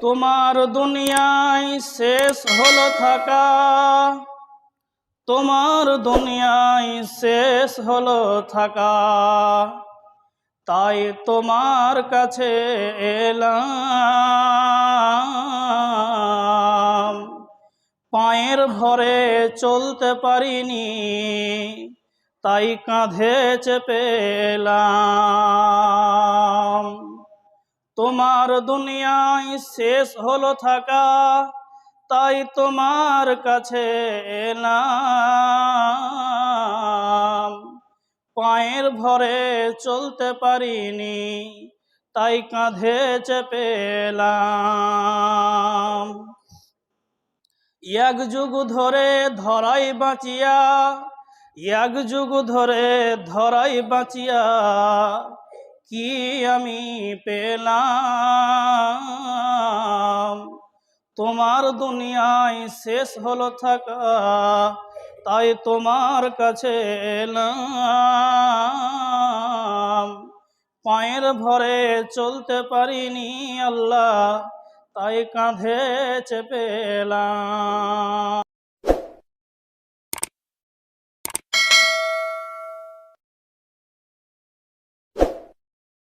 তোমার দুনিয়ায় শেষ হলো থাকা, তোমার দুনিয়ায় শেষ হলো থাকা, তাই তোমার কাছে এলাম। পায়ের ভরে চলতে পারিনি, তাই কাঁধে চেপে এলাম। তোমার দুনিয়ায় শেষ হলো থাকা, তাই তোমার কাছে এলাম। পায়ের ভরে চলতে পারিনি, তাই কাঁধে চেপে এলাম। এক যুগ ধরে ধরাই বাঁচিয়া, এক যুগ ধরে ধরাই বাঁচিয়া, কি আমি পেলাম। তোমার দুনিয়ায় শেষ হলো থাকা, তাই তোমার কাছে এলাম। পায়ের ভরে চলতে পারিনি আল্লাহ, তাই কাঁধে চেপে এলাম।